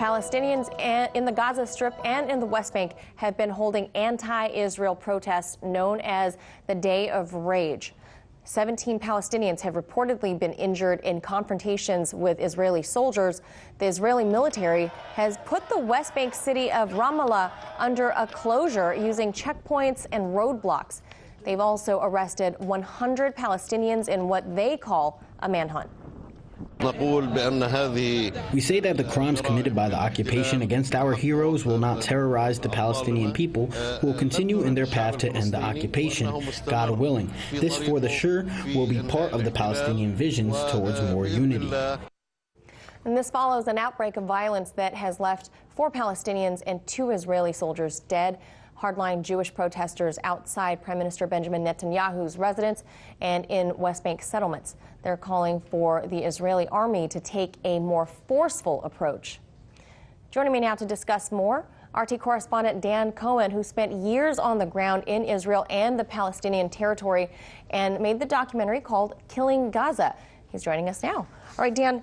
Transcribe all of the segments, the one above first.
Palestinians in the Gaza Strip and in the West Bank have been holding anti-Israel protests known as the Day of Rage. 17 Palestinians have reportedly been injured in confrontations with Israeli soldiers. The Israeli military has put the West Bank city of Ramallah under a closure using checkpoints and roadblocks. They've also arrested 100 Palestinians in what they call a manhunt. We say that the crimes committed by the occupation against our heroes will not terrorize the Palestinian people, who will continue in their path to end the occupation, God willing. This, for the sure, will be part of the Palestinian visions towards more unity. And this follows an outbreak of violence that has left 4 Palestinians and 2 Israeli soldiers dead. Hardline Jewish protesters outside Prime Minister Benjamin Netanyahu's residence and in West Bank settlements. They're calling for the Israeli army to take a more forceful approach. Joining me now to discuss more, RT correspondent Dan Cohen, who spent years on the ground in Israel and the Palestinian territory and made the documentary called Killing Gaza. He's joining us now. All right, Dan,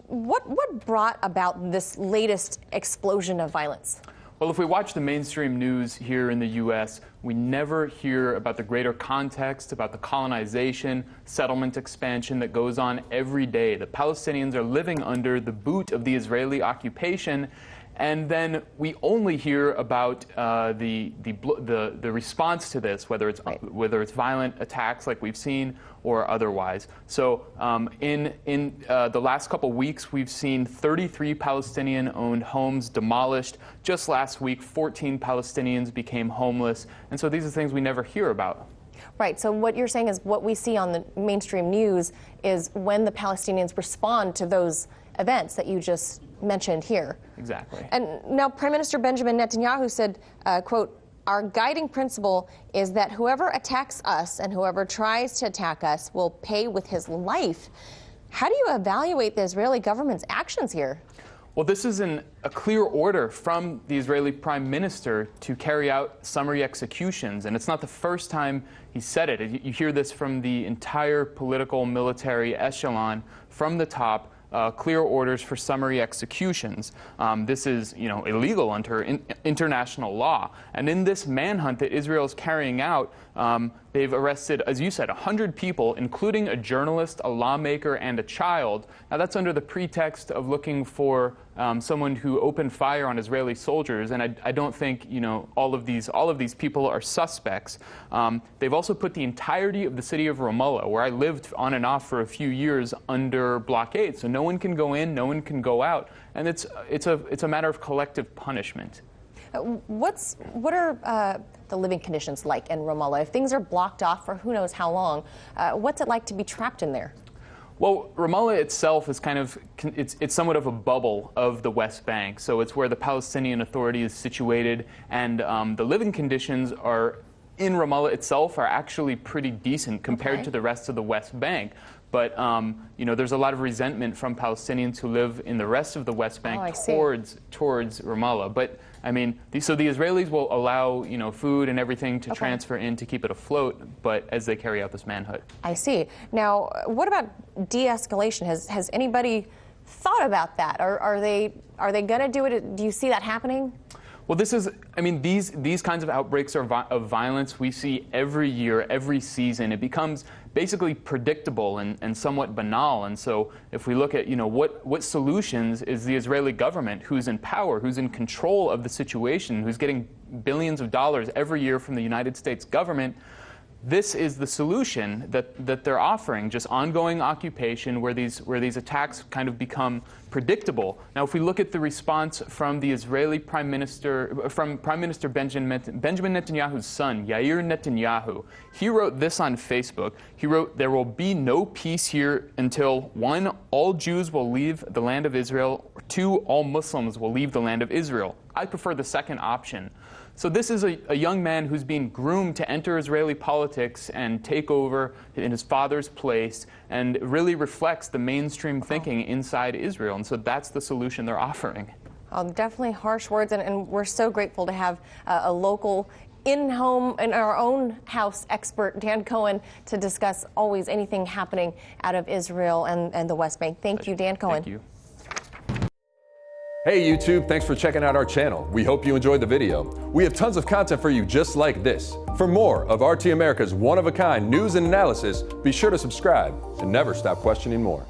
what brought about this latest explosion of violence? Well, if we watch the mainstream news here in the U.S., we never hear about the greater context, about the colonization, settlement expansion that goes on every day. The Palestinians are living under the boot of the Israeli occupation, and then we only hear about the response to this, whether it's violent attacks like we've seen or otherwise. So in the last couple weeks, we've seen 33 Palestinian-owned homes demolished. Just last week, 14 Palestinians became homeless. And so these are things we never hear about. Right. So what you're saying is what we see on the mainstream news is when the Palestinians respond to those events that you just mentioned here. Exactly. And now Prime Minister Benjamin Netanyahu said, quote, "Our guiding principle is that whoever attacks us and whoever tries to attack us will pay with his life." How do you evaluate the Israeli government's actions here? Well, this is a clear order from the Israeli Prime Minister to carry out summary executions, and it's not the first time he said it. You hear this from the entire political military echelon from the top. Clear orders for summary executions. This is, illegal under international law. And in this manhunt that Israel is carrying out, they've arrested, as you said, 100 people, including a journalist, a lawmaker, and a child. Now, that's under the pretext of looking for someone who opened fire on Israeli soldiers. And I don't think, all of these people are suspects. They've also put the entirety of the city of Ramallah, where I lived on and off for a few years, under blockade. So no one can go in, no one can go out, and it's a matter of collective punishment. What are the living conditions like in Ramallah? If things are blocked off for who knows how long, what's it like to be trapped in there? Well, Ramallah itself is it's somewhat of a bubble of the West Bank. So it's where the Palestinian Authority is situated, and the living conditions in Ramallah itself are actually pretty decent compared to the rest of the West Bank. But, there's a lot of resentment from Palestinians who live in the rest of the West Bank towards Ramallah. But, so the Israelis will allow, food and everything to transfer in to keep it afloat, but as they carry out this manhunt. I see. Now, what about de-escalation? Has anybody thought about that? Are they going to do it? Do you see that happening? Well, these kinds of outbreaks of violence we see every year, every season. It becomes basically predictable and somewhat banal. And so if we look at, what solutions is the Israeli government, who's in power, who's in control of the situation, who's getting billions of dollars every year from the United States government, this is the solution that they're offering, just ongoing occupation where these attacks kind of become predictable. Now, if we look at the response from the Israeli Prime Minister Benjamin Netanyahu's son, Yair Netanyahu, he wrote this on Facebook. He wrote, "There will be no peace here until 1, all Jews will leave the land of Israel, 2, all Muslims will leave the land of Israel." I prefer the second option. So this is a young man who's being groomed to enter Israeli politics and take over in his father's place, and really reflects the mainstream thinking inside Israel. And so that's the solution they're offering. Definitely harsh words, and we're so grateful to have a local in our own house expert, Dan Cohen, to discuss always anything happening out of Israel and the West Bank. Thank you, Dan Cohen. Thank you. Hey YouTube, thanks for checking out our channel. We hope you enjoyed the video. We have tons of content for you just like this. For more of RT America's one-of-a-kind news and analysis, be sure to subscribe and never stop questioning more.